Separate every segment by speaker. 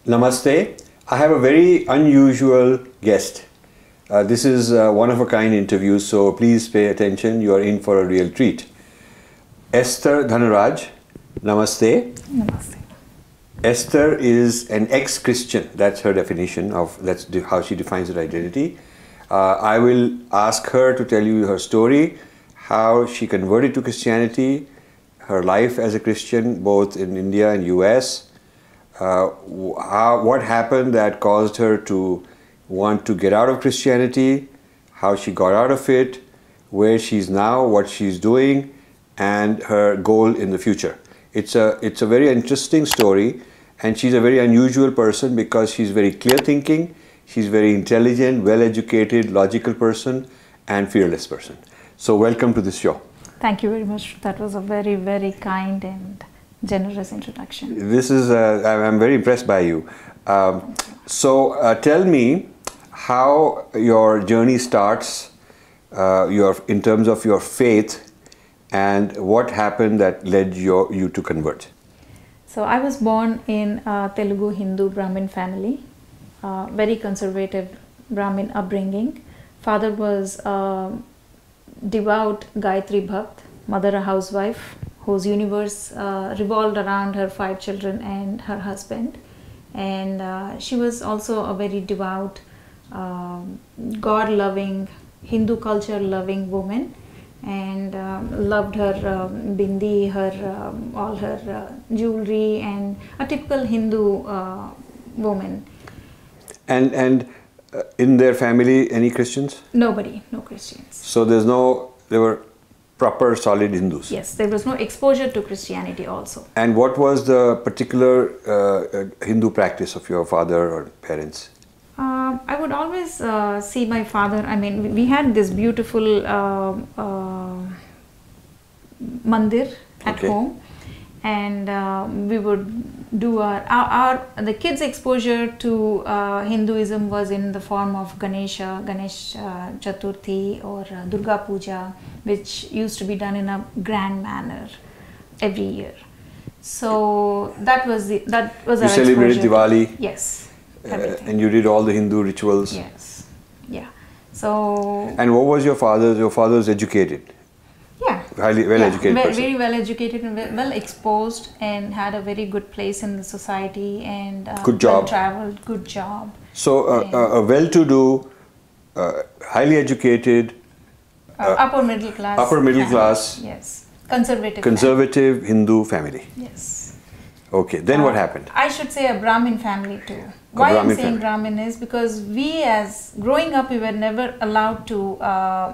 Speaker 1: Namaste. I have a very unusual guest. This is one of a kind interview, so please pay attention. You are in for a real treat. Esther Dhanraj. Namaste.
Speaker 2: Namaste.
Speaker 1: Esther is an ex-Christian. That's her definition of, that's how she defines her identity. I will ask her to tell you her story, how she converted to Christianity, her life as a Christian both in India and US, what happened that caused her to want to get out of Christianity, how she got out of it, where she's now, what she's doing, and her goal in the future. It's a very interesting story, and she's a very unusual person because she's very clear thinking, she's very intelligent, well-educated, logical person, and fearless person. So welcome to this show.
Speaker 2: Thank you very much. That was a very, very kind and generous introduction.
Speaker 1: This is, I'm very impressed by you. Tell me how your journey starts in terms of your faith and what happened that led you to convert.
Speaker 2: So I was born in a Telugu Hindu Brahmin family, very conservative Brahmin upbringing. Father was devout Gayatri Bhakt, mother a housewife, whose universe revolved around her 5 children and her husband. And she was also a very devout, God-loving, Hindu culture-loving woman, and loved her bindi, all her jewelry, and a typical Hindu woman.
Speaker 1: And in their family, any Christians?
Speaker 2: Nobody, no Christians.
Speaker 1: So they were proper solid Hindus?
Speaker 2: Yes, there was no exposure to Christianity also.
Speaker 1: And what was the particular Hindu practice of your father or parents?
Speaker 2: I would always see my father. I mean, we had this beautiful mandir at home, and we would do the kids' exposure to Hinduism was in the form of Ganesh Chaturthi or Durga Puja, which used to be done in a grand manner every year. So that was our exposure.
Speaker 1: You celebrated Diwali?
Speaker 2: Yes.
Speaker 1: And you did all the Hindu rituals?
Speaker 2: Yes. Yeah. So.
Speaker 1: And what was your father's? Your father was educated?
Speaker 2: Yeah.
Speaker 1: Well-educated person?
Speaker 2: Very well-educated and well-exposed, and had a very good place in the society, and
Speaker 1: good job.
Speaker 2: Well-traveled, good job.
Speaker 1: So a well-to-do, highly educated,
Speaker 2: upper middle class.
Speaker 1: Upper middle class.
Speaker 2: Yes. Conservative.
Speaker 1: Conservative Hindu family.
Speaker 2: Yes.
Speaker 1: Okay, then what happened?
Speaker 2: I should say a Brahmin family too. Why I'm saying Brahmin is because growing up, we were never allowed to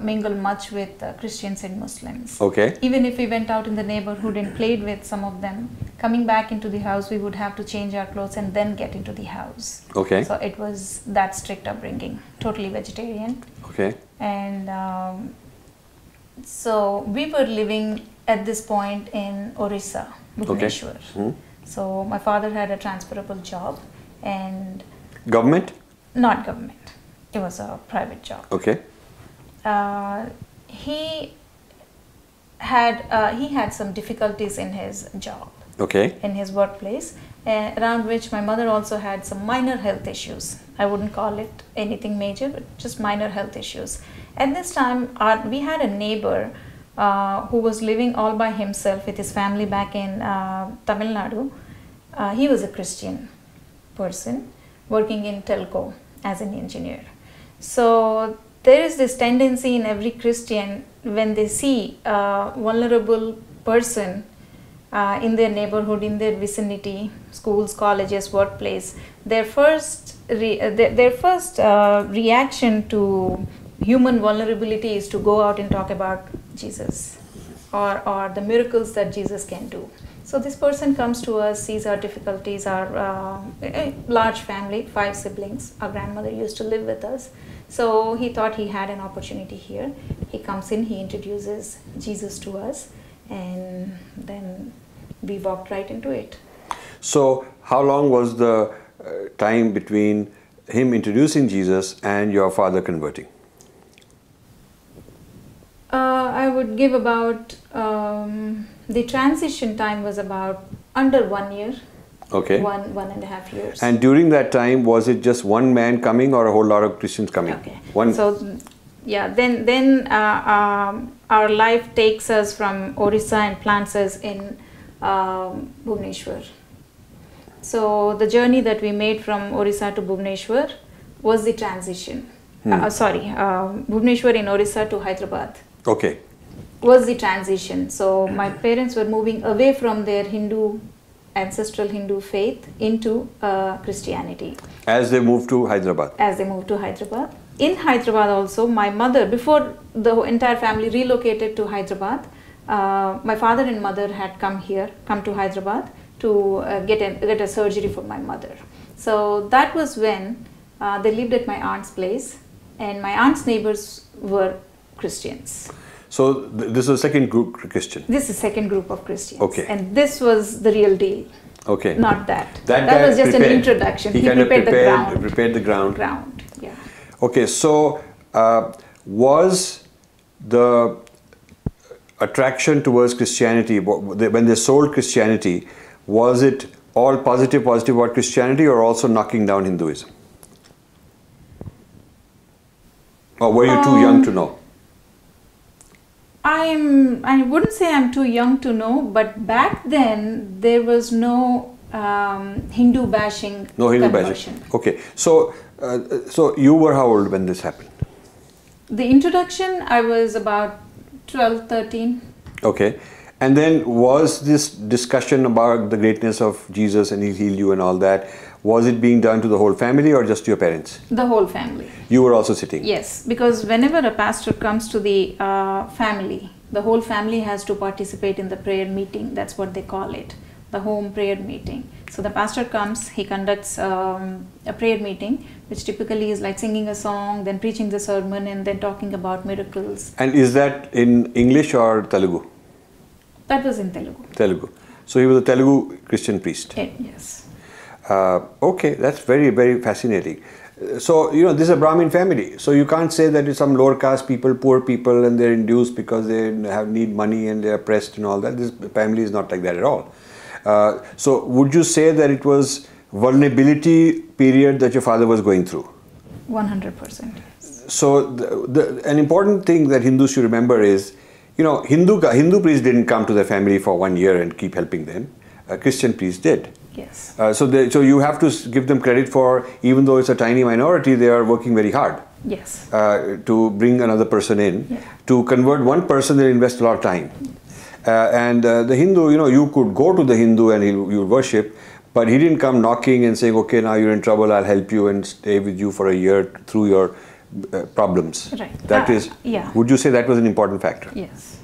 Speaker 2: mingle much with Christians and Muslims.
Speaker 1: Okay.
Speaker 2: Even if we went out in the neighborhood and played with some of them, coming back into the house, we would have to change our clothes and then get into the house.
Speaker 1: Okay.
Speaker 2: So it was that strict upbringing, totally vegetarian.
Speaker 1: Okay.
Speaker 2: And so we were living at this point in Orissa, Bhubaneswar.
Speaker 1: Okay.
Speaker 2: So my father had a transferable job, and
Speaker 1: government?
Speaker 2: Not government. It was a private job.
Speaker 1: Okay.
Speaker 2: He had some difficulties in his job.
Speaker 1: Okay.
Speaker 2: In his workplace, around which my mother also had some minor health issues. I wouldn't call it anything major, but just minor health issues. At this time, we had a neighbor who was living all by himself with his family back in Tamil Nadu. He was a Christian person working in telco as an engineer. So there is this tendency in every Christian, when they see a vulnerable person in their neighborhood, in their vicinity, schools, colleges, workplace, their first reaction to human vulnerability is to go out and talk about Jesus or the miracles that Jesus can do. So this person comes to us, sees our difficulties, our large family, 5 siblings. Our grandmother used to live with us. So he thought he had an opportunity here. He comes in, he introduces Jesus to us, and then we walked right into it.
Speaker 1: So how long was the time between him introducing Jesus and your father converting?
Speaker 2: I would give about, the transition time was about under 1 year.
Speaker 1: Okay.
Speaker 2: 1.5 years.
Speaker 1: And during that time, was it just one man coming or a whole lot of Christians coming?
Speaker 2: Okay. So, yeah, then our life takes us from Orissa and plants us in Bhubaneswar. So the journey that we made from Orissa to Bhubaneswar was the transition. Bhubaneswar in Orissa to Hyderabad.
Speaker 1: Okay.
Speaker 2: Was the transition. So my parents were moving away from their ancestral Hindu faith into Christianity.
Speaker 1: As they moved to Hyderabad.
Speaker 2: As they moved to Hyderabad. In Hyderabad also, my mother, before the entire family relocated to Hyderabad, my father and mother had come to Hyderabad to get a surgery for my mother. So that was when they lived at my aunt's place, and my aunt's neighbors were Christians.
Speaker 1: So this was second group Christian?
Speaker 2: This is second group of Christians.
Speaker 1: Okay.
Speaker 2: And this was the real deal.
Speaker 1: Okay.
Speaker 2: Not that.
Speaker 1: That
Speaker 2: was just
Speaker 1: prepared.
Speaker 2: an introduction.
Speaker 1: He kind of prepared the ground.
Speaker 2: Yeah.
Speaker 1: Okay, so was the attraction towards Christianity, when they sold Christianity, was it all positive about Christianity, or also knocking down Hinduism? Or were you too young to know?
Speaker 2: I wouldn't say I'm too young to know, but back then there was no Hindu bashing.
Speaker 1: No Hindu
Speaker 2: conversion.
Speaker 1: bashing. Okay, so you were how old when this happened?
Speaker 2: The introduction, I was about 12, 13.
Speaker 1: Okay, and then was this discussion about the greatness of Jesus and He'll heal you and all that, was it being done to the whole family or just your parents?
Speaker 2: The whole family.
Speaker 1: You were also sitting?
Speaker 2: Yes, because whenever a pastor comes to the family, the whole family has to participate in the prayer meeting. That's what they call it, the home prayer meeting. So the pastor comes, he conducts a prayer meeting, which typically is like singing a song, then preaching the sermon, and then talking about miracles.
Speaker 1: And is that in English or Telugu?
Speaker 2: That was in Telugu.
Speaker 1: Telugu. So he was a Telugu Christian priest?
Speaker 2: Yes.
Speaker 1: Okay, that's very, very fascinating. So, this is a Brahmin family. So you can't say that it's some lower caste people, poor people, and they're induced because they need money and they're oppressed and all that. This family is not like that at all. So would you say that it was vulnerability period that your father was going through?
Speaker 2: 100%.
Speaker 1: So an important thing that Hindus should remember is, Hindu priest didn't come to their family for 1 year and keep helping them. A Christian priest did.
Speaker 2: Yes.
Speaker 1: So you have to give them credit for, even though it's a tiny minority, they are working very hard.
Speaker 2: Yes.
Speaker 1: To bring another person in.
Speaker 2: Yeah.
Speaker 1: To convert one person, they invest a lot of time. And the Hindu, you could go to the Hindu and you'll worship, but he didn't come knocking and saying, okay, now you're in trouble, I'll help you and stay with you for a year through your problems.
Speaker 2: Right.
Speaker 1: That is,
Speaker 2: yeah.
Speaker 1: Would you say that was an important factor?
Speaker 2: Yes.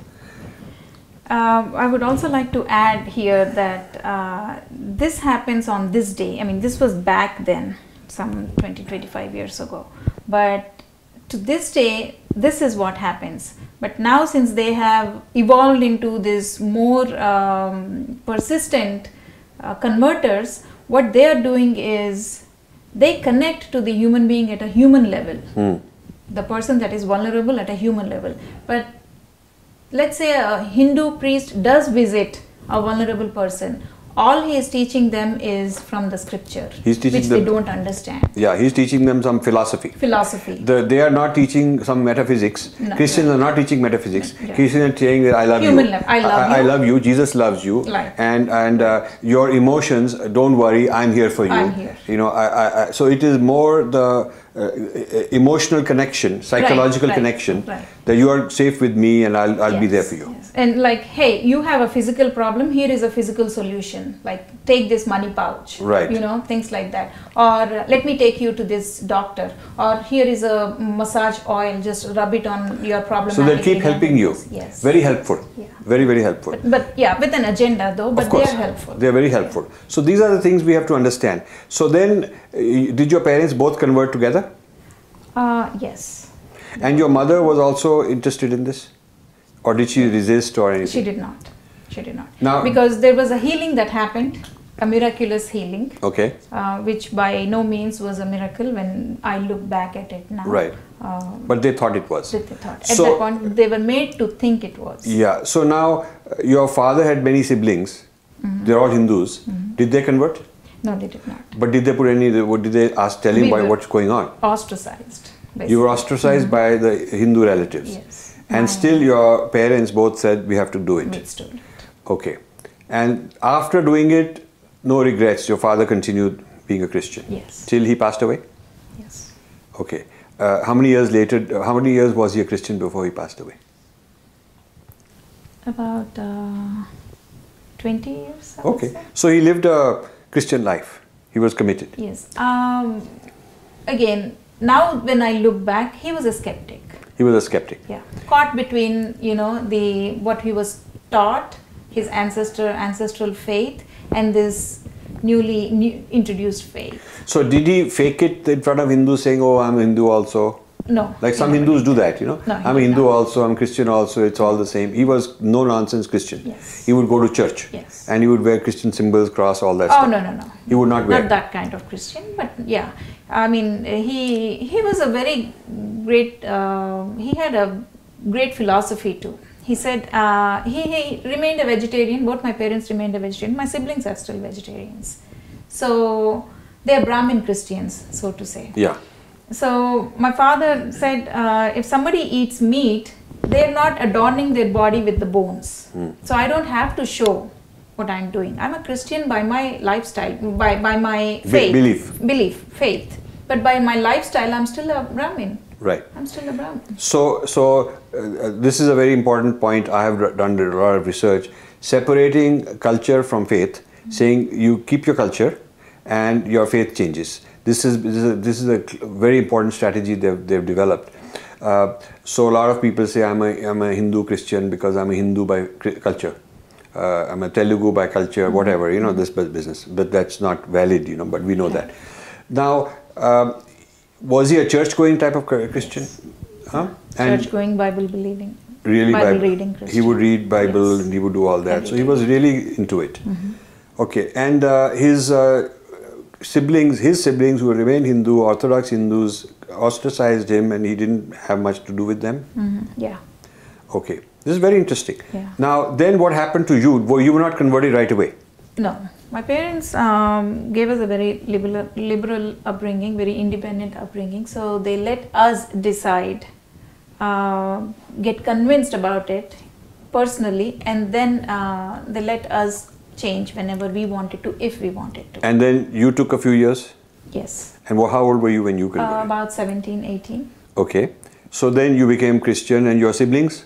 Speaker 2: I would also like to add here that this happens on this day. I mean, this was back then, some 20-25 years ago. But to this day, this is what happens. But now, since they have evolved into this more persistent converters, what they are doing is they connect to the human being at a human level. The person that is vulnerable at a human level. But let's say a Hindu priest does visit a vulnerable person. All he is teaching them is from the scripture, which they don't understand.
Speaker 1: Yeah, he's teaching them some philosophy. They are not teaching some metaphysics. No, Christians are not teaching metaphysics. No, Christians are saying that I love you. I love you. Jesus loves you.
Speaker 2: Right.
Speaker 1: And your emotions, don't worry, I'm here for you.
Speaker 2: I'm here.
Speaker 1: So it is more the emotional connection, psychological connection, that you are safe with me and I'll be there for you.
Speaker 2: Yes. And like, hey, you have a physical problem, here is a physical solution. Like, take this money pouch.
Speaker 1: Right.
Speaker 2: Things like that. Or let me take you to this doctor. Or here is a massage oil, just rub it on your problem.
Speaker 1: So they keep helping you.
Speaker 2: Yes.
Speaker 1: Very helpful.
Speaker 2: Yeah.
Speaker 1: Very, very helpful.
Speaker 2: But yeah, with an agenda though, but they are helpful.
Speaker 1: They are very helpful. Yeah. So these are the things we have to understand. So then, did your parents both convert together?
Speaker 2: Yes.
Speaker 1: And your mother was also interested in this? Or did she resist or anything?
Speaker 2: She did not. She did not.
Speaker 1: Now,
Speaker 2: because there was a healing that happened, a miraculous healing.
Speaker 1: Okay.
Speaker 2: Which by no means was a miracle when I look back at it now.
Speaker 1: Right. But they thought it was.
Speaker 2: They thought. At that point, they were made to think it was.
Speaker 1: Yeah. So now, your father had many siblings. They're all Hindus. Did they convert?
Speaker 2: No, they did not.
Speaker 1: But did they put any, what did they tell him by what's going on?
Speaker 2: Ostracized. Basically.
Speaker 1: You were ostracized by the Hindu relatives.
Speaker 2: Yes.
Speaker 1: And still your parents both said we have to do it.
Speaker 2: Withstood it.
Speaker 1: Okay. And after doing it, no regrets. Your father continued being a Christian.
Speaker 2: Yes.
Speaker 1: Till he passed away?
Speaker 2: Yes.
Speaker 1: Okay. How many years later, how many years was he a Christian before he passed away?
Speaker 2: About 20 years. I
Speaker 1: Okay.
Speaker 2: would say.
Speaker 1: So he lived a Christian life. He was committed.
Speaker 2: Yes. Again, now when I look back, he was a skeptic.
Speaker 1: He was a skeptic.
Speaker 2: Yeah. Caught between, what he was taught, his ancestral faith, and this newly introduced faith.
Speaker 1: So did he fake it in front of Hindus saying, oh, I'm Hindu also?
Speaker 2: No.
Speaker 1: Like some Hindus do that,
Speaker 2: No,
Speaker 1: I'm a Hindu also, I'm Christian also, it's all the same. He was no-nonsense Christian.
Speaker 2: Yes.
Speaker 1: He would go to church.
Speaker 2: Yes.
Speaker 1: And he would wear Christian symbols, cross, all that
Speaker 2: Oh,
Speaker 1: stuff.
Speaker 2: no.
Speaker 1: He would not wear.
Speaker 2: Not that kind of Christian, but yeah. I mean, he was a very great, he had a great philosophy too. He said, he remained a vegetarian, both my parents remained a vegetarian, my siblings are still vegetarians. So, they are Brahmin Christians, so to say.
Speaker 1: Yeah.
Speaker 2: So, my father said, if somebody eats meat, they are not adorning their body with the bones. So, I don't have to show what I'm doing. I'm a Christian by my lifestyle, by my faith. Faith. But by my lifestyle, I'm still a Brahmin.
Speaker 1: Right.
Speaker 2: I'm still a Brahmin.
Speaker 1: So this is a very important point. I have done a lot of research. Separating culture from faith, saying you keep your culture and your faith changes. This is a very important strategy they've developed. So a lot of people say I'm a Hindu Christian because I'm a Hindu by culture. I'm a Telugu by culture, whatever, this business. But that's not valid, but we know that. Now, was he a church-going type of Christian? Huh?
Speaker 2: Church-going, Bible-believing.
Speaker 1: Really,
Speaker 2: Bible-reading Christian.
Speaker 1: He would read Bible,
Speaker 2: Yes.
Speaker 1: and he would do all that.
Speaker 2: Every
Speaker 1: So he
Speaker 2: day.
Speaker 1: was really into it. Okay, and his siblings who remained Hindu, Orthodox Hindus, ostracized him, and he didn't have much to do with them.
Speaker 2: Yeah.
Speaker 1: Okay, this is very interesting.
Speaker 2: Yeah.
Speaker 1: Now, then what happened to you? You were not converted right away.
Speaker 2: No. My parents gave us a very liberal upbringing, very independent upbringing. So they let us decide, get convinced about it personally, and then they let us change whenever we wanted to, if we wanted to.
Speaker 1: And then you took a few years?
Speaker 2: Yes.
Speaker 1: And how old were you when you converted?
Speaker 2: About 17, 18.
Speaker 1: Okay. So then you became Christian, and your siblings?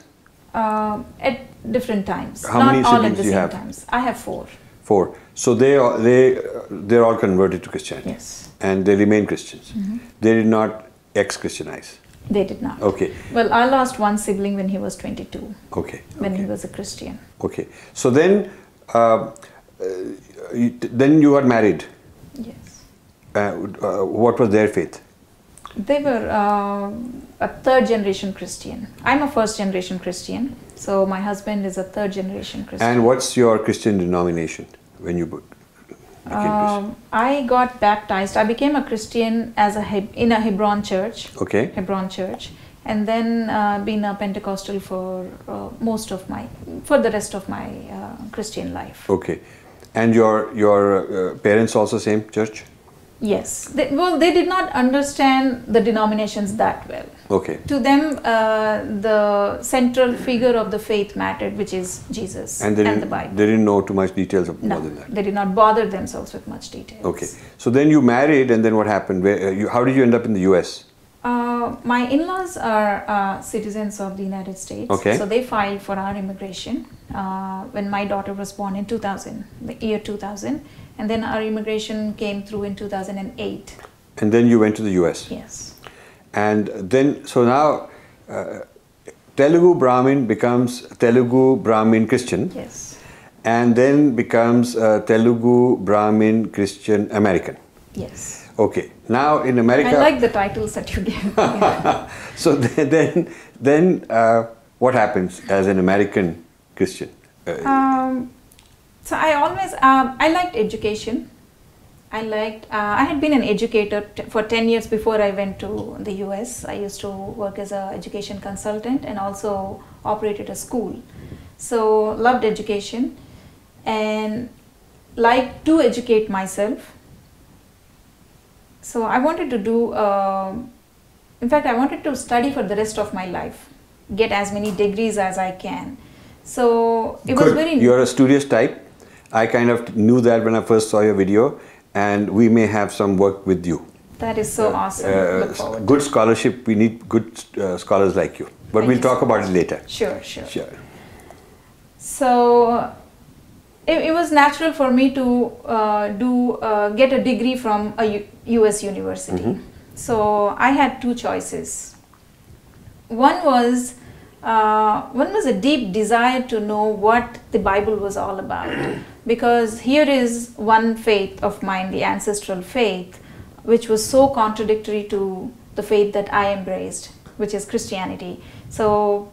Speaker 2: At different times.
Speaker 1: How
Speaker 2: Not
Speaker 1: many
Speaker 2: all at
Speaker 1: siblings
Speaker 2: the
Speaker 1: do you
Speaker 2: same
Speaker 1: have?
Speaker 2: times. I have 4.
Speaker 1: 4. So they're all converted to Christianity.
Speaker 2: Yes.
Speaker 1: And they remain Christians. They did not ex-Christianize.
Speaker 2: They did not.
Speaker 1: Okay.
Speaker 2: Well, I lost one sibling when he was 22.
Speaker 1: Okay.
Speaker 2: When he was a Christian.
Speaker 1: Okay. So then you got married.
Speaker 2: Yes.
Speaker 1: What was their faith?
Speaker 2: They were a third generation Christian. I'm a first generation Christian. So my husband is a third generation Christian.
Speaker 1: And what's your Christian denomination when you became Christian?
Speaker 2: I got baptized. I became a Christian as in a Hebron church.
Speaker 1: Okay.
Speaker 2: Hebron church. And then been a Pentecostal for the rest of my Christian life.
Speaker 1: Okay. And your parents also same church?
Speaker 2: Yes. They did not understand the denominations that well.
Speaker 1: Okay.
Speaker 2: To them, the central figure of the faith mattered, which is Jesus and the Bible.
Speaker 1: They didn't know too much details more than that.
Speaker 2: They did not bother themselves with much details.
Speaker 1: Okay. So then you married, and then what happened? How did you end up in the US?
Speaker 2: My in-laws are citizens of the United States.
Speaker 1: Okay.
Speaker 2: So they filed for our immigration when my daughter was born in 2000, the year 2000. And then our immigration came through in 2008.
Speaker 1: And then you went to the US.
Speaker 2: Yes.
Speaker 1: And then, so now Telugu Brahmin becomes Telugu Brahmin Christian.
Speaker 2: Yes.
Speaker 1: And then becomes Telugu Brahmin Christian American.
Speaker 2: Yes.
Speaker 1: Okay. Now in America.
Speaker 2: I like the titles that you gave. Yeah.
Speaker 1: So then what happens as an American Christian?
Speaker 2: So I always, I liked education. I had been an educator for 10 years before I went to the US. I used to work as an education consultant and also operated a school. So loved education and liked to educate myself So I wanted to do, in fact, I wanted to study for the rest of my life, get as many degrees as I can. So it was very...
Speaker 1: You're a studious type. I kind of knew that when I first saw your video, and we may have some work with you.
Speaker 2: That is so awesome. Look forward.
Speaker 1: Good scholarship. We need good scholars like you. But we'll talk about it later.
Speaker 2: Sure. So it was natural for me to get a degree from a US university. So I had two choices. One was a deep desire to know what the Bible was all about, because here is one faith of mine, the ancestral faith, which was so contradictory to the faith that I embraced, which is Christianity. So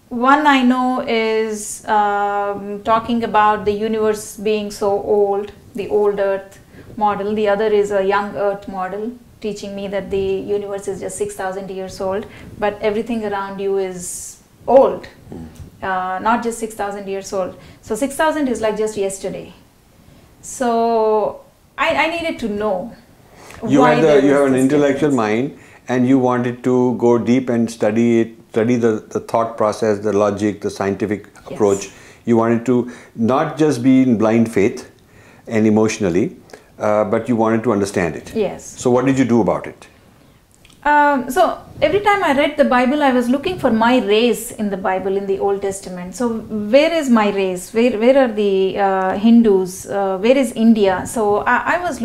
Speaker 2: one I know is talking about the universe being so old, the old earth model. The other is a young earth model, teaching me that the universe is just 6,000 years old, but everything around you is old, not just 6,000 years old. So 6,000 is like just yesterday. So I needed to know.
Speaker 1: You have an intellectual mind, and you wanted to go deep and study it, study the thought process, the logic, the scientific approach. You wanted to not just be in blind faith and emotionally, but you wanted to understand it.
Speaker 2: Yes.
Speaker 1: So what did you do about it?
Speaker 2: So every time I read the Bible, I was looking for my race in the Bible, in the Old Testament. So where is my race? Where are the Hindus? Where is India? So I was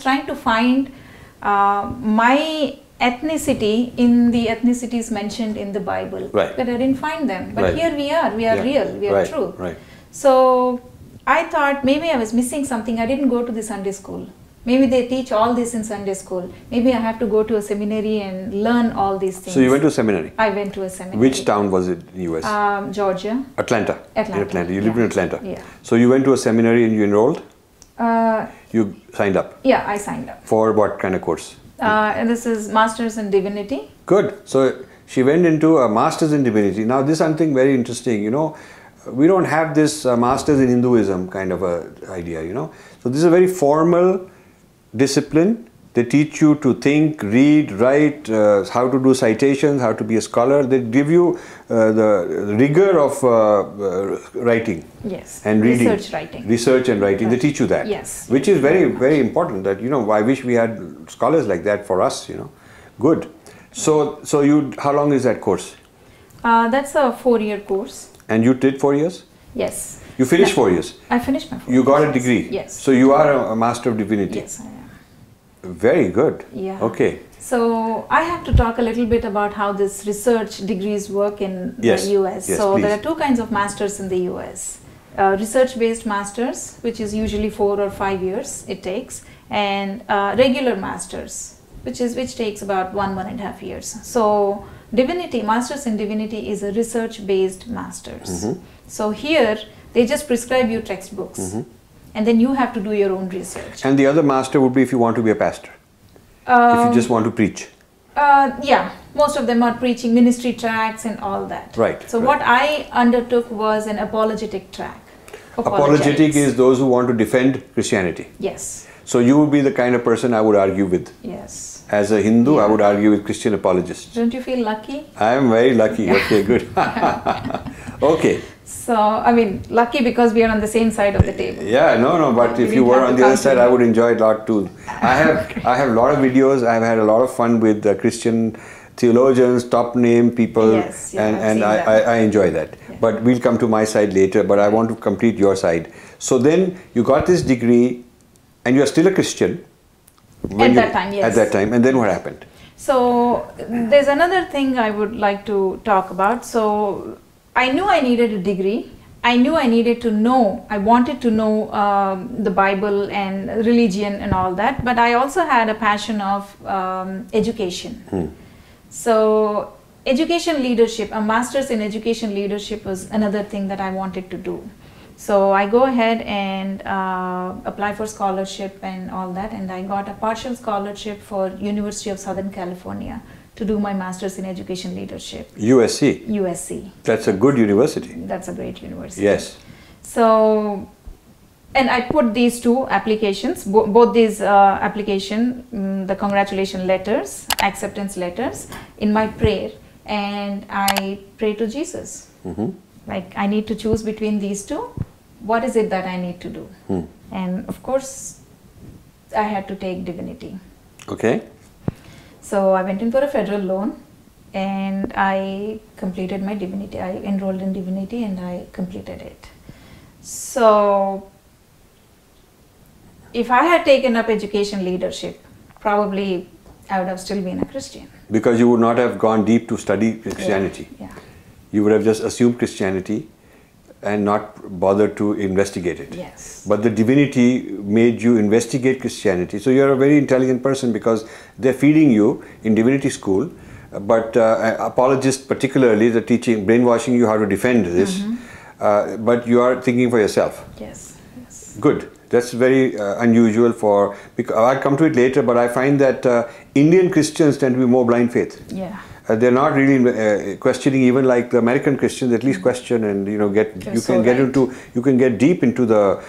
Speaker 2: trying to find my ethnicity in the ethnicities mentioned in the Bible.
Speaker 1: Right.
Speaker 2: But I didn't find them. But here we are real, we are true.
Speaker 1: Right.
Speaker 2: So I thought maybe I was missing something. I didn't go to the Sunday school. Maybe they teach all this in Sunday school. Maybe I have to go to a seminary and learn all these things.
Speaker 1: So you went to a seminary?
Speaker 2: I went to a seminary.
Speaker 1: Which town was it in US?
Speaker 2: Georgia.
Speaker 1: Atlanta. You lived in Atlanta.
Speaker 2: Yeah.
Speaker 1: So you went to a seminary and you enrolled? You signed up?
Speaker 2: Yeah, I signed up.
Speaker 1: For what kind of course?
Speaker 2: And this is Masters in Divinity.
Speaker 1: Good. So she went into a Masters in Divinity. Now this is something very interesting, you know. We don't have this Masters in Hinduism kind of a idea, you know. So this is a very formal discipline. They teach you to think, read, write, how to do citations, how to be a scholar. They give you the rigor of writing.
Speaker 2: Yes.
Speaker 1: And reading.
Speaker 2: Research
Speaker 1: and writing. They teach you that.
Speaker 2: Yes.
Speaker 1: Which is very, very important. That, you know, I wish we had scholars like that for us, you know. Good. So how long is that course?
Speaker 2: That's a 4-year course.
Speaker 1: And you did 4 years?
Speaker 2: Yes.
Speaker 1: You finished 4 years?
Speaker 2: I finished my 4 years.
Speaker 1: You got a degree?
Speaker 2: Yes.
Speaker 1: So you are a Master of Divinity?
Speaker 2: Yes, I am.
Speaker 1: Very good.
Speaker 2: Yeah.
Speaker 1: Okay.
Speaker 2: So I have to talk a little bit about how this research degrees work in the US.
Speaker 1: Yes,
Speaker 2: so
Speaker 1: please.
Speaker 2: there are two kinds of masters in the US. Research-based masters, which is usually 4 or 5 years it takes, and regular masters, which takes about 1.5 years. So Divinity, Masters in Divinity is a research-based masters. So here they just prescribe you textbooks, and then you have to do your own research.
Speaker 1: And the other master would be if you want to be a pastor, if you just want to preach.
Speaker 2: Yeah, most of them are preaching ministry tracts and all that.
Speaker 1: Right.
Speaker 2: So what I undertook was an apologetic track.
Speaker 1: Apologetic is those who want to defend Christianity.
Speaker 2: Yes.
Speaker 1: So you would be the kind of person I would argue with.
Speaker 2: Yes.
Speaker 1: As a Hindu, I would argue with Christian apologists.
Speaker 2: Don't you feel lucky?
Speaker 1: I am very lucky. Okay, good. Okay.
Speaker 2: So, I mean, lucky because we are on the same side of the table.
Speaker 1: Yeah, no, but if you were on the other side, I would enjoy it a lot too. I have a lot of videos. I've had a lot of fun with Christian theologians, top name people, and I enjoy that. Yeah. But we'll come to my side later, but I want to complete your side. So then you got this degree and you're still a Christian.
Speaker 2: At that time, yes.
Speaker 1: At that time, and then what happened?
Speaker 2: So there's another thing I would like to talk about. So I knew I needed a degree. I knew I needed to know, I wanted to know the Bible and religion and all that, but I also had a passion of education. So education leadership, a master's in education leadership was another thing that I wanted to do. So I go ahead and apply for scholarship and all that, and I got a partial scholarship for University of Southern California to do my master's in education leadership.
Speaker 1: USC?
Speaker 2: USC.
Speaker 1: That's a good university.
Speaker 2: That's a great university.
Speaker 1: Yes.
Speaker 2: So and I put these two applications, both these the congratulation letters, acceptance letters, in my prayer, and I pray to Jesus. Like, I need to choose between these two. What is it that I need to do? And of course, I had to take Divinity.
Speaker 1: Okay.
Speaker 2: So I went in for a federal loan, and I completed my Divinity. I enrolled in Divinity and I completed it. So if I had taken up education leadership, probably I would have still been a Christian.
Speaker 1: Because you would not have gone deep to study Christianity.
Speaker 2: Yeah.
Speaker 1: You would have just assumed Christianity and not bothered to investigate it.
Speaker 2: Yes.
Speaker 1: But the Divinity made you investigate Christianity. So you're a very intelligent person, because they're feeding you in Divinity school, but apologists particularly, the teaching, brainwashing you how to defend this, but you are thinking for yourself.
Speaker 2: Yes. Yes.
Speaker 1: Good. That's very unusual for, because I'll come to it later, but I find that Indian Christians tend to be more blind faith.
Speaker 2: Yeah.
Speaker 1: They're not really questioning, even like the American Christians, at least question, and you can get deep into the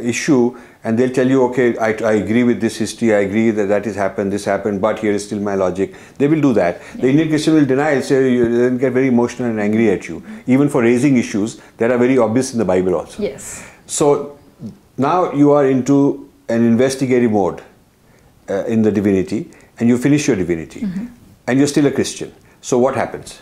Speaker 1: issue, and they'll tell you, okay, I agree with this history, I agree that has happened, this happened, but here is still my logic. They will do that. The Indian Christian will deny it, say, they'll get very emotional and angry at you, even for raising issues that are very obvious in the Bible also.
Speaker 2: Yes.
Speaker 1: So now you are into an investigative mode in the Divinity, and you finish your Divinity. And you're still a Christian. So what happens?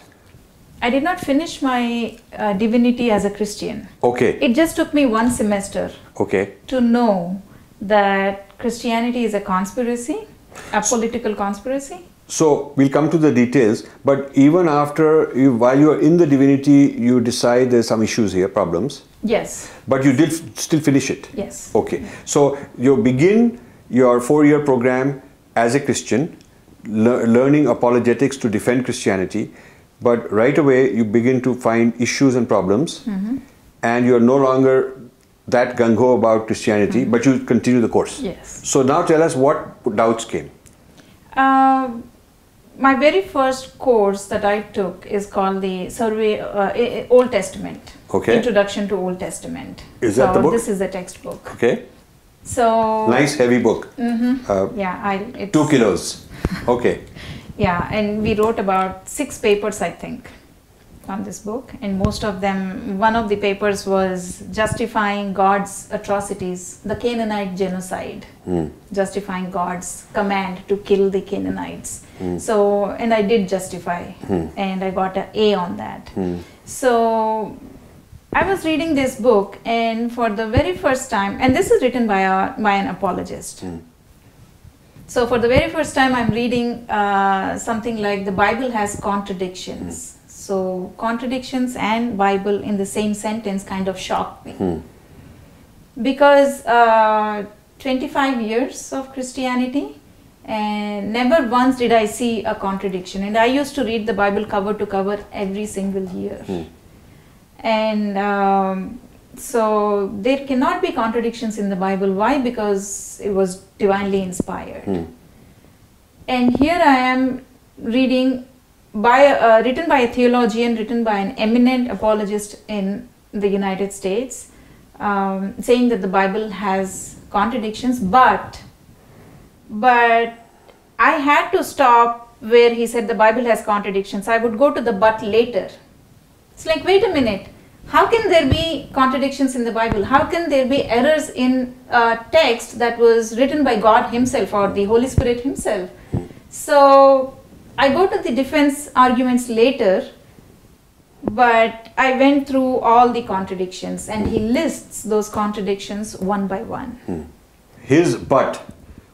Speaker 2: I did not finish my Divinity as a Christian.
Speaker 1: Okay.
Speaker 2: It just took me one semester to know that Christianity is a conspiracy, a political conspiracy.
Speaker 1: So we'll come to the details, but even after, while you are in the Divinity, you decide there's some issues here, problems.
Speaker 2: Yes.
Speaker 1: But you did still finish it?
Speaker 2: Yes.
Speaker 1: Okay. So you begin your 4-year program as a Christian, learning apologetics to defend Christianity, but right away you begin to find issues and problems, and you're no longer that gung-ho about Christianity, but you continue the course.
Speaker 2: Yes.
Speaker 1: So now tell us what doubts came.
Speaker 2: My very first course that I took is called the Old Testament.
Speaker 1: Okay.
Speaker 2: Introduction to Old Testament.
Speaker 1: Is that the book?
Speaker 2: This is the textbook.
Speaker 1: Okay.
Speaker 2: So
Speaker 1: nice heavy book.
Speaker 2: Yeah, it's
Speaker 1: 2 kilos. Okay.
Speaker 2: Yeah, and we wrote about 6 papers, I think, on this book, and most of them, one of the papers was justifying God's atrocities, the Canaanite genocide, justifying God's command to kill the Canaanites. So, and I did justify, and I got an A on that. So I was reading this book, and for the very first time, and this is written by an apologist. So for the very first time, I'm reading something like the Bible has contradictions. So contradictions and Bible in the same sentence kind of shocked me. Because 25 years of Christianity, and never once did I see a contradiction. And I used to read the Bible cover to cover every single year. And so there cannot be contradictions in the Bible. Why? Because it was divinely inspired. And here I am reading written by a theologian, written by an eminent apologist in the United States, saying that the Bible has contradictions, but I had to stop where he said the Bible has contradictions. I would go to the but later. It's like, wait a minute. How can there be contradictions in the Bible? How can there be errors in a text that was written by God himself or the Holy Spirit himself? So I go to the defense arguments later, but I went through all the contradictions, and he lists those contradictions one by one.
Speaker 1: His but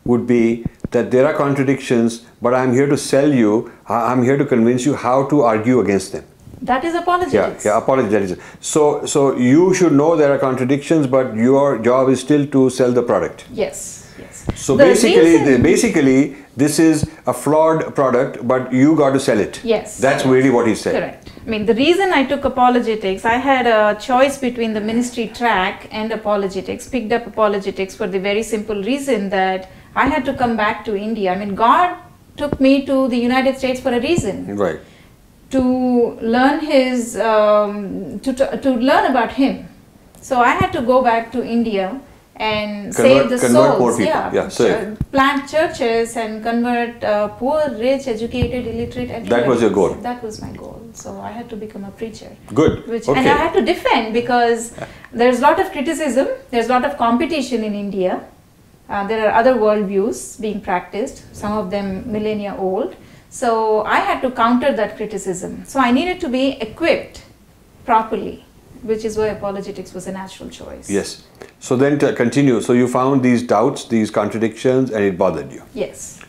Speaker 1: would be that there are contradictions, but I'm here to sell you, I'm here to convince you how to argue against them.
Speaker 2: That is apologetics.
Speaker 1: Yeah, apologetics. So you should know there are contradictions, but your job is still to sell the product.
Speaker 2: Yes, yes.
Speaker 1: So basically, this is a flawed product, but you got to sell it.
Speaker 2: Yes.
Speaker 1: That's really what he said.
Speaker 2: Correct. I mean, the reason I took apologetics, I had a choice between the ministry track and apologetics, picked up apologetics for the very simple reason that I had to come back to India. I mean, God took me to the United States for a reason.
Speaker 1: Right.
Speaker 2: To learn his, to learn about him. So I had to go back to India and save the
Speaker 1: convert
Speaker 2: souls.
Speaker 1: poor people.
Speaker 2: Plant churches and convert poor, rich, educated, illiterate, everybody.
Speaker 1: That was your goal.
Speaker 2: That was my goal. So I had to become a preacher.
Speaker 1: Good.
Speaker 2: And I had to defend, because there's a lot of criticism, there's a lot of competition in India. There are other worldviews being practiced, some of them millennia old. So I had to counter that criticism. So I needed to be equipped properly, which is why apologetics was a natural choice.
Speaker 1: Yes. So then to continue. So you found these doubts, these contradictions, and it bothered you.
Speaker 2: Yes.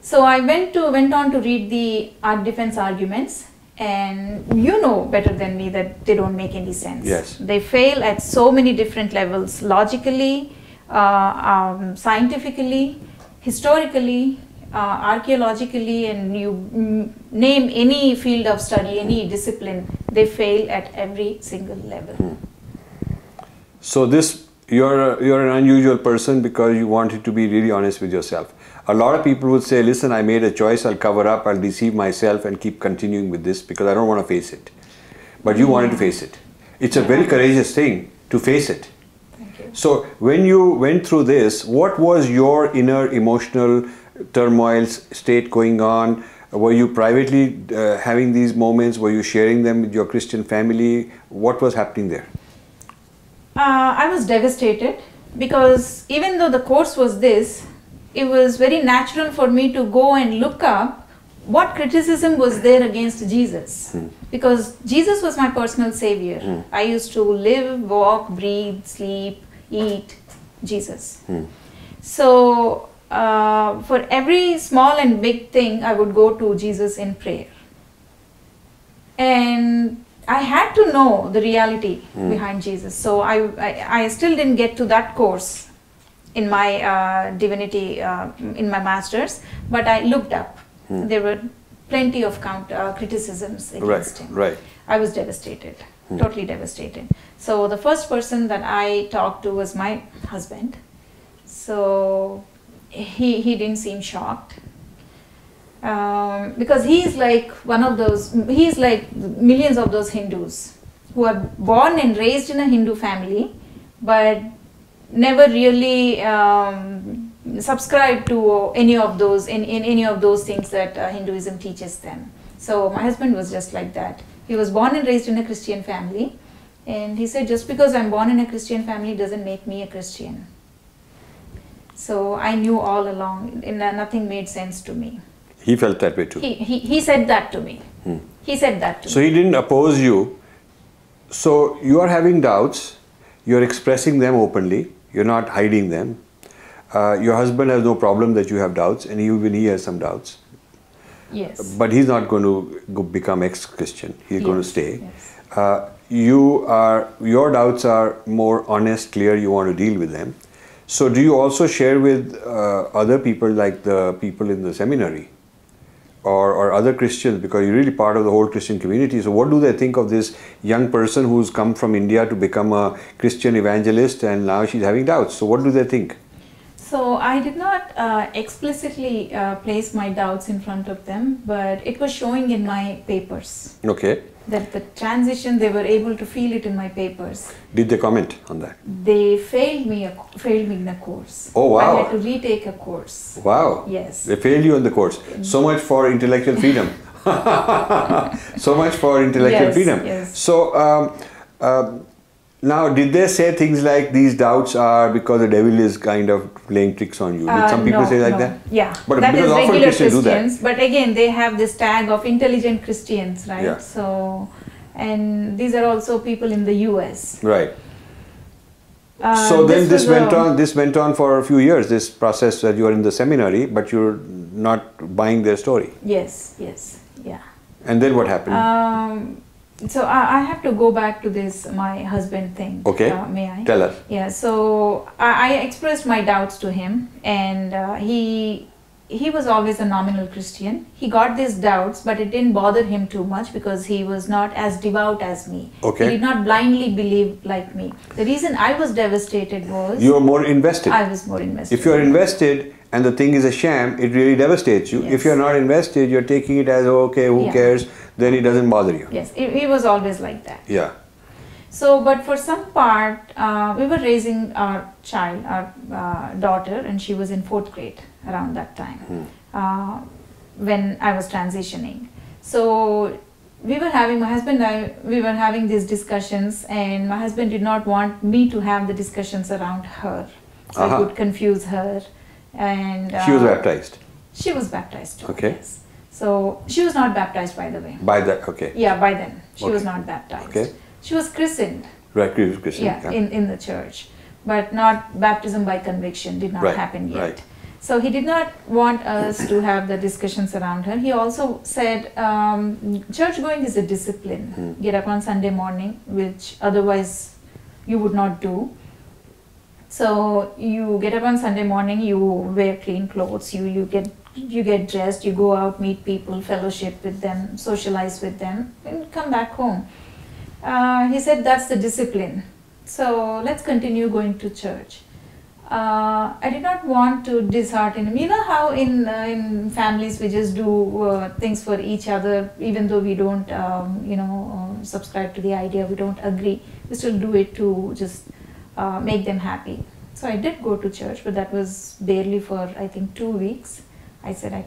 Speaker 2: So I went on to read the art defense arguments, and you know better than me that they don't make any sense.
Speaker 1: Yes.
Speaker 2: They fail at so many different levels: logically, scientifically, historically, archaeologically, and you name any field of study, any discipline, they fail at every single level.
Speaker 1: So you're an unusual person because you wanted to be really honest with yourself. A lot of people would say, listen, I made a choice, I'll cover up, I'll deceive myself and keep continuing with this because I don't want to face it. But you wanted to face it. It's a very courageous thing to face it.
Speaker 2: Thank you.
Speaker 1: So when you went through this, what was your inner emotional turmoil state going on? Were you privately having these moments? Were you sharing them with your Christian family? What was happening there?
Speaker 2: I was devastated, because even though the course was this, it was very natural for me to go and look up what criticism was there against Jesus. Because Jesus was my personal savior. I used to live, walk, breathe, sleep, eat Jesus. So for every small and big thing, I would go to Jesus in prayer. And I had to know the reality behind Jesus. So I still didn't get to that course in my divinity, in my master's, but I looked up. There were plenty of criticisms against him.
Speaker 1: Right.
Speaker 2: I was devastated, totally devastated. So the first person that I talked to was my husband. So he didn't seem shocked. Because he's like he's like millions of those Hindus who are born and raised in a Hindu family, but never really subscribe to any of those in any of those things that Hinduism teaches them. So my husband was just like that. He was born and raised in a Christian family, and he said, just because I'm born in a Christian family doesn't make me a Christian. So I knew all along, and nothing made sense to me.
Speaker 1: He felt that way too.
Speaker 2: He said that to me. He said that to me.
Speaker 1: So he didn't oppose you. So you are having doubts. You're expressing them openly. You're not hiding them. Your husband has no problem that you have doubts, and even he has some doubts.
Speaker 2: Yes.
Speaker 1: But he's not going to become ex-Christian. He's going to stay.
Speaker 2: Yes.
Speaker 1: Your doubts are more honest, clear. You want to deal with them. So do you also share with other people, like the people in the seminary or other Christians, because you're really part of the whole Christian community? So what do they think of this young person who's come from India to become a Christian evangelist, and now she's having doubts? So what do they think?
Speaker 2: So I did not explicitly place my doubts in front of them, but it was showing in my papers.
Speaker 1: Okay.
Speaker 2: That the transition, they were able to feel it in my papers.
Speaker 1: Did they comment on that?
Speaker 2: They failed me in a course.
Speaker 1: Oh wow!
Speaker 2: I had to retake a course.
Speaker 1: Wow.
Speaker 2: Yes.
Speaker 1: They failed you in the course. So much for intellectual freedom. So much for intellectual freedom.
Speaker 2: Yes.
Speaker 1: So now, did they say things like these doubts are because the devil is kind of playing tricks on you? Did some people say like that?
Speaker 2: Yeah,
Speaker 1: but
Speaker 2: that is regular
Speaker 1: Christians do
Speaker 2: Christians.
Speaker 1: that.
Speaker 2: But again, they have this tag of intelligent Christians, right?
Speaker 1: Yeah.
Speaker 2: So, and these are also people in the US.
Speaker 1: Right. So then this went on for a few years, this process that you are in the seminary, but you're not buying their story.
Speaker 2: Yes, yeah.
Speaker 1: And then what happened?
Speaker 2: So I have to go back to this my husband thing.
Speaker 1: Okay.
Speaker 2: May I?
Speaker 1: Tell us.
Speaker 2: Yeah. So I expressed my doubts to him, and he was always a nominal Christian. He got these doubts, but it didn't bother him too much because he was not as devout as me.
Speaker 1: Okay.
Speaker 2: He did not blindly believe like me. The reason I was devastated was
Speaker 1: you were more invested.
Speaker 2: I was more invested.
Speaker 1: If you are invested and the thing is a sham, it really devastates you.
Speaker 2: Yes.
Speaker 1: If you're not invested, you're taking it as, okay, who cares, then it doesn't bother you.
Speaker 2: Yes, he was always like that.
Speaker 1: Yeah.
Speaker 2: So, but for some part, we were raising our child, our daughter, and she was in 4th grade around that time when I was transitioning. So, we were having, my husband and I, we were having these discussions, and my husband did not want me to have the discussions around her. So it would confuse her. And
Speaker 1: she was baptized?
Speaker 2: She was baptized too.
Speaker 1: Okay.
Speaker 2: Yes. So she was not baptized, by the way.
Speaker 1: By that, okay.
Speaker 2: Yeah, by then. She was not baptized.
Speaker 1: Okay.
Speaker 2: She was christened.
Speaker 1: Right, christened.
Speaker 2: Yeah, in the church. But not baptism by conviction, did not happen yet.
Speaker 1: Right.
Speaker 2: So he did not want us to have the discussions around her. He also said, church going is a discipline. Get up on Sunday morning, which otherwise you would not do. So you get up on Sunday morning, you wear clean clothes, you get dressed, you go out, meet people, fellowship with them, socialize with them, and come back home. He said that's the discipline. So let's continue going to church. I did not want to dishearten him. You know how in families we just do things for each other, even though we don't, subscribe to the idea, we don't agree, we still do it to just make them happy. So I did go to church, but that was barely for, I think, 2 weeks. I said I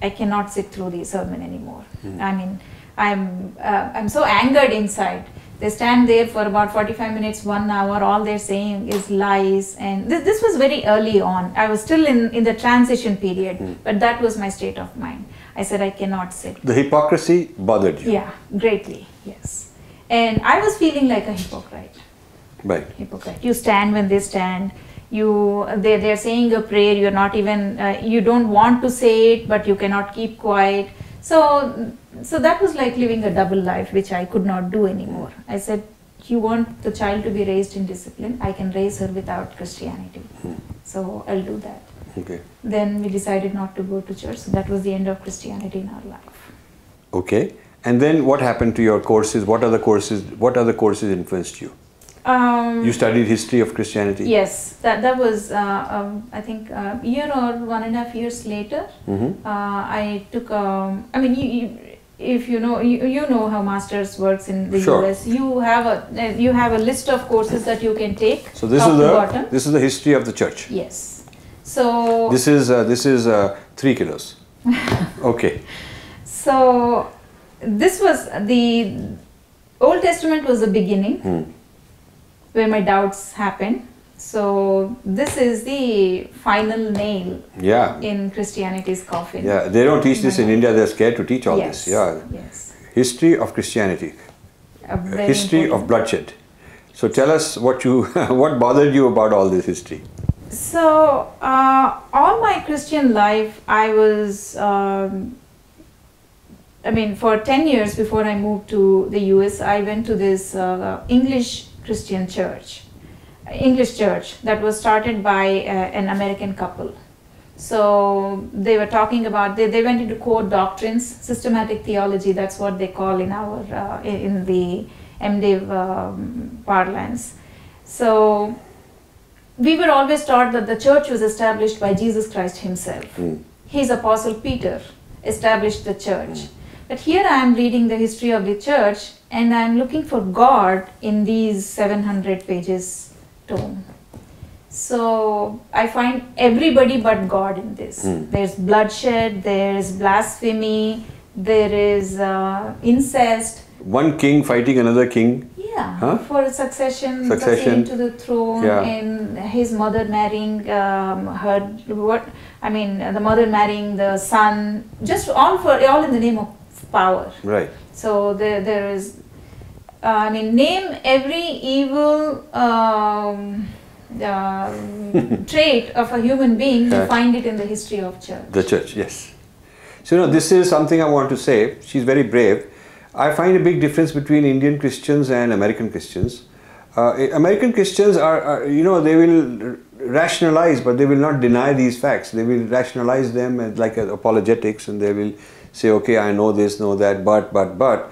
Speaker 2: cannot sit through the sermon anymore. I mean, I'm so angered inside. They stand there for about 45 minutes, 1 hour, all they're saying is lies. And this was very early on. I was still in the transition period, but that was my state of mind. I said, I cannot sit.
Speaker 1: The hypocrisy bothered you?
Speaker 2: Yeah, greatly, yes. And I was feeling like a hypocrite.
Speaker 1: Right.
Speaker 2: Hypocrite. You stand when they stand. They're saying a prayer, you're not even, you don't want to say it, but you cannot keep quiet. So that was like living a double life, which I could not do anymore. I said, you want the child to be raised in discipline, I can raise her without Christianity. So I'll do that.
Speaker 1: Okay.
Speaker 2: Then we decided not to go to church. So that was the end of Christianity in our life.
Speaker 1: Okay. And then what happened to your courses? What other courses influenced you? You studied history of Christianity? Yes,
Speaker 2: that was I think a year or 1.5 years later. I took if you know how masters works in the US. You have a list of courses that you can take.
Speaker 1: So this is the history of the church.
Speaker 2: Yes. So
Speaker 1: this is 3 kilos. Okay.
Speaker 2: So this was the Old Testament was the beginning. Where my doubts happened. So this is the final nail in Christianity's coffin.
Speaker 1: Yeah, they don't teach this in India. They're scared to teach all this. Yeah.
Speaker 2: Yes.
Speaker 1: History of Christianity. History of bloodshed. So tell us what bothered you about all this history.
Speaker 2: So all my Christian life, I was, for 10 years before I moved to the US, I went to this English church that was started by an American couple. So they were talking about, they went into core doctrines, systematic theology, that's what they call in our, in the MDiv parlance. So we were always taught that the church was established by Jesus Christ himself. His apostle Peter established the church. But here I am reading the history of the church and I am looking for God in these 700 pages tome. So I find everybody but God in this. There's bloodshed, there's blasphemy, there is incest.
Speaker 1: One king fighting another king.
Speaker 2: Yeah, for succession to the throne, and his mother marrying the mother marrying the son, just all in the name of power.
Speaker 1: Right.
Speaker 2: So there is, name every evil trait of a human being, you find it in the history of church.
Speaker 1: The church, yes. So this is something I want to say. She's very brave. I find a big difference between Indian Christians and American Christians. American Christians are they will rationalize, but they will not deny these facts. They will rationalize them as like apologetics, and they will say, okay, I know this, know that, but.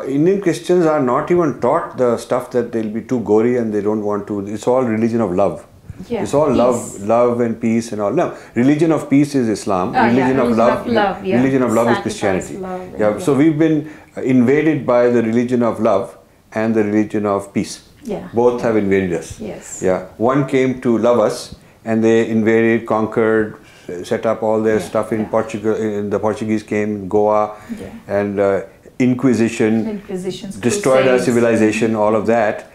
Speaker 1: Indian Christians are not even taught the stuff that they'll be too gory and they don't want to. It's all religion of love.
Speaker 2: Yeah,
Speaker 1: it's all love and peace and all. No, religion of peace is Islam. Religion of love is Christianity.
Speaker 2: Love,
Speaker 1: So we've been invaded by the religion of love, and the religion of peace.
Speaker 2: Yeah.
Speaker 1: Both have invaded us.
Speaker 2: Yes.
Speaker 1: Yeah. One came to love us, and they invaded, conquered, set up all their stuff in Portugal. The Portuguese came, Goa, and Inquisition, destroyed our civilization. All of that.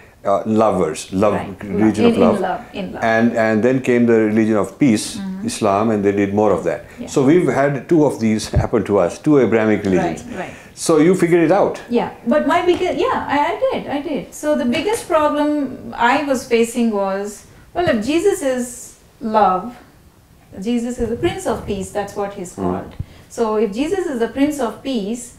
Speaker 1: Lovers, religion of love.
Speaker 2: In love.
Speaker 1: And then came the religion of peace, Islam, and they did more of that.
Speaker 2: Yeah.
Speaker 1: So we've had two of these happen to us, two Abrahamic religions.
Speaker 2: Right.
Speaker 1: So you figured it out.
Speaker 2: Yeah, but my biggest, I did. So the biggest problem I was facing was, well, if Jesus is love, Jesus is the Prince of Peace, that's what he's called. So if Jesus is the Prince of Peace,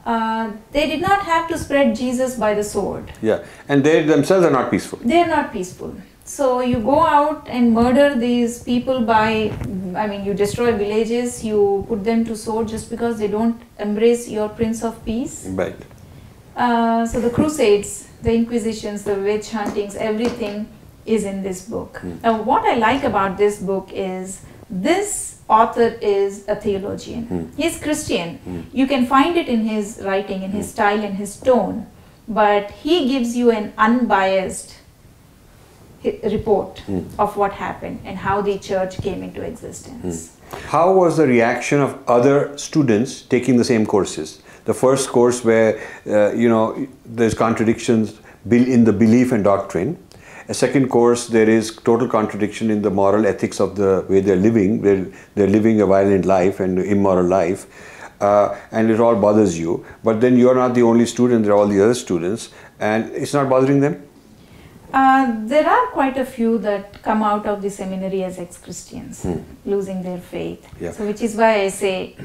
Speaker 2: they did not have to spread Jesus by the sword.
Speaker 1: Yeah, and they themselves are not peaceful.
Speaker 2: They are not peaceful. So you go out and murder these people by, you destroy villages, you put them to sword just because they don't embrace your Prince of Peace.
Speaker 1: Right.
Speaker 2: So the Crusades, the Inquisitions, the witch huntings, everything is in this book. Now what I like about this book is this author is a theologian. He's Christian. You can find it in his writing, in his style, in his tone, but he gives you an unbiased report of what happened and how the church came into existence.
Speaker 1: How was the reaction of other students taking the same courses? The first course where, there's contradictions in the belief and doctrine. A second course, there is total contradiction in the moral ethics of the way they're living. They're living a violent life and immoral life, and it all bothers you. But then you're not the only student, there are all the other students, and it's not bothering them?
Speaker 2: There are quite a few that come out of the seminary as ex-Christians, losing their faith. Yeah. So which is why I say,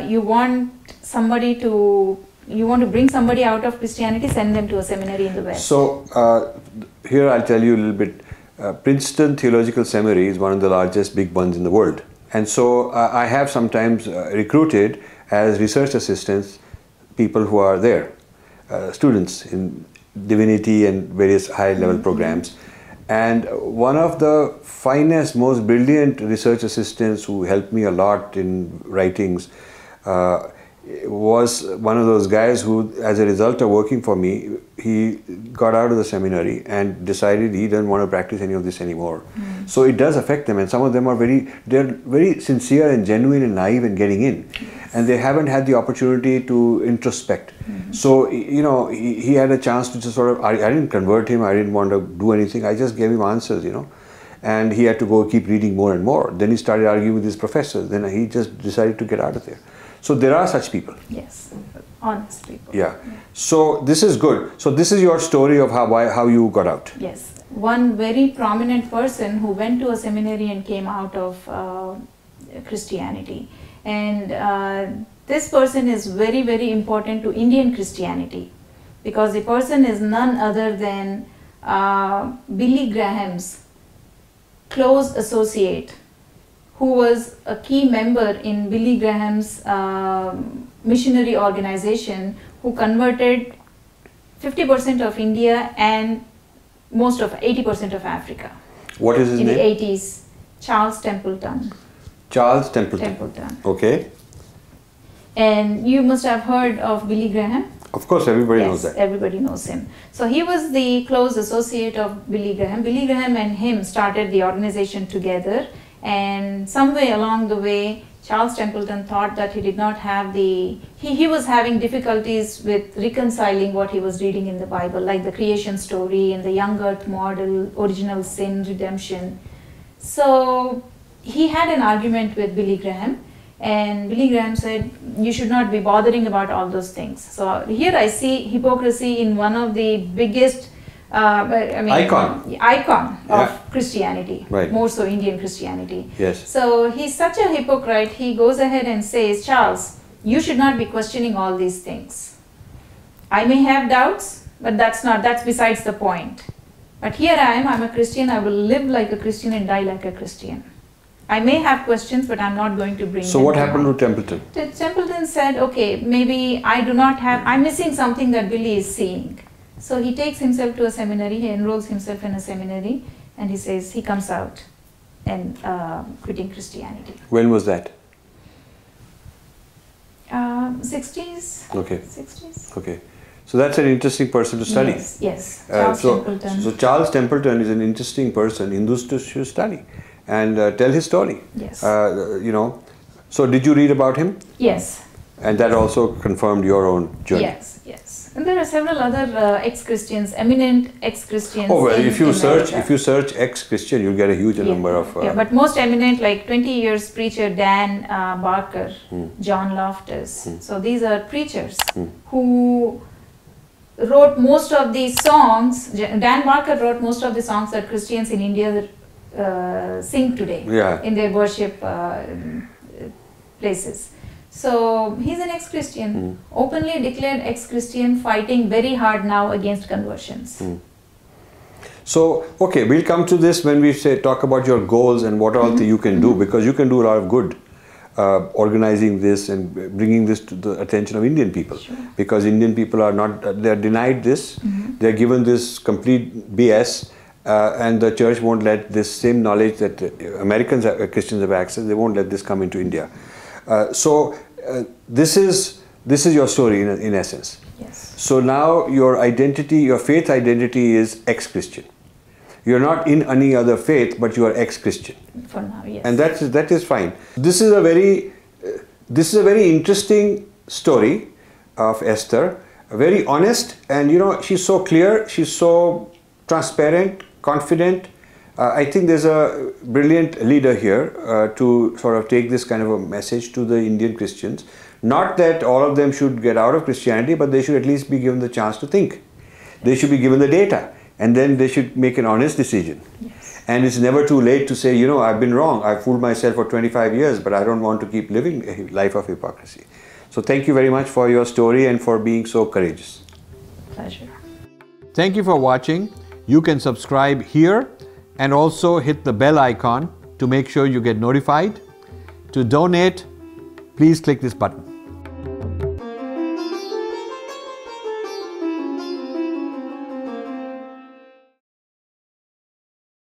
Speaker 2: you want to bring somebody out of Christianity, send them to a seminary in the West.
Speaker 1: So here I'll tell you a little bit. Princeton Theological Seminary is one of the largest big ones in the world. And so I have sometimes recruited as research assistants people who are there, students in Divinity and various high-level programs. And one of the finest, most brilliant research assistants who helped me a lot in writings was one of those guys who, as a result of working for me, he got out of the seminary and decided he didn't want to practice any of this anymore. So it does affect them, and some of them are they're very sincere and genuine and naive in getting in. And they haven't had the opportunity to introspect. So, he had a chance to just sort of, I didn't convert him, I didn't want to do anything, I just gave him answers, and he had to go keep reading more and more. Then he started arguing with his professors, then he just decided to get out of there. So there are such people.
Speaker 2: Yes, honest people.
Speaker 1: Yeah. So this is good. So this is your story of how you got out.
Speaker 2: Yes. One very prominent person who went to a seminary and came out of Christianity. And this person is very, very important to Indian Christianity, because the person is none other than Billy Graham's close associate, who was a key member in Billy Graham's missionary organization, who converted 50% of India and most of 80% of Africa.
Speaker 1: What is his name?
Speaker 2: In the 80s, Charles Templeton.
Speaker 1: Charles Templeton. Okay.
Speaker 2: And you must have heard of Billy Graham.
Speaker 1: Of course, everybody knows that.
Speaker 2: Everybody knows him. So he was the close associate of Billy Graham. Billy Graham and him started the organization together, and some way along the way, Charles Templeton thought that he did not have he was having difficulties with reconciling what he was reading in the Bible, like the creation story and the young earth model, original sin, redemption. So he had an argument with Billy Graham, and Billy Graham said, you should not be bothering about all those things. So here I see hypocrisy in one of the biggest icon of Christianity,
Speaker 1: right.
Speaker 2: More so Indian Christianity.
Speaker 1: Yes.
Speaker 2: So he's such a hypocrite, he goes ahead and says, Charles, you should not be questioning all these things. I may have doubts, but that's besides the point. But here I am, I'm a Christian, I will live like a Christian and die like a Christian. I may have questions, but I'm not going to bring them.
Speaker 1: So what happened to Templeton?
Speaker 2: Templeton said, okay, maybe I'm missing something that Billy is seeing. So he takes himself to a seminary, he enrolls himself in a seminary, and he says he comes out and quitting Christianity.
Speaker 1: When was that?
Speaker 2: 60s.
Speaker 1: Okay.
Speaker 2: 60s.
Speaker 1: Okay. So that's an interesting person to study.
Speaker 2: Yes, yes. Charles Templeton.
Speaker 1: So Charles Templeton is an interesting person, Hindus should study and tell his story.
Speaker 2: Yes.
Speaker 1: So did you read about him?
Speaker 2: Yes.
Speaker 1: And that also confirmed your own journey.
Speaker 2: Yes, yes. And there are several other ex-Christians, eminent ex-Christians.
Speaker 1: Oh well, if you
Speaker 2: America.
Speaker 1: search ex-Christian, you'll get a huge number of.
Speaker 2: But most eminent, like 20 years preacher Dan Barker, John Loftus. So these are preachers who wrote most of these songs. Dan Barker wrote most of the songs that Christians in India sing today in their worship places. So he's an ex-Christian, openly declared ex-Christian, fighting very hard now against conversions.
Speaker 1: So, okay, we'll come to this when we talk about your goals and what all you can do, because you can do a lot of good organizing this and bringing this to the attention of Indian people.
Speaker 2: Sure.
Speaker 1: Because Indian people are not, they're denied this, they're given this complete BS, and the church won't let this same knowledge that Americans, Christians have access, they won't let this come into India. This is your story in essence.
Speaker 2: Yes.
Speaker 1: So now your identity, your faith identity is ex-Christian. You're not in any other faith, but you are ex-Christian.
Speaker 2: For now, yes.
Speaker 1: And that is fine. This is a very interesting story of Esther. Very honest, and she's so clear. She's so transparent, confident. I think there's a brilliant leader here to sort of take this kind of a message to the Indian Christians. Not that all of them should get out of Christianity, but they should at least be given the chance to think. They should be given the data, and then they should make an honest decision.
Speaker 2: Yes.
Speaker 1: And it's never too late to say, I've been wrong. I've fooled myself for 25 years, but I don't want to keep living a life of hypocrisy. So thank you very much for your story and for being so courageous.
Speaker 2: Pleasure.
Speaker 1: Thank you for watching. You can subscribe here and also hit the bell icon to make sure you get notified. To donate, please click this button.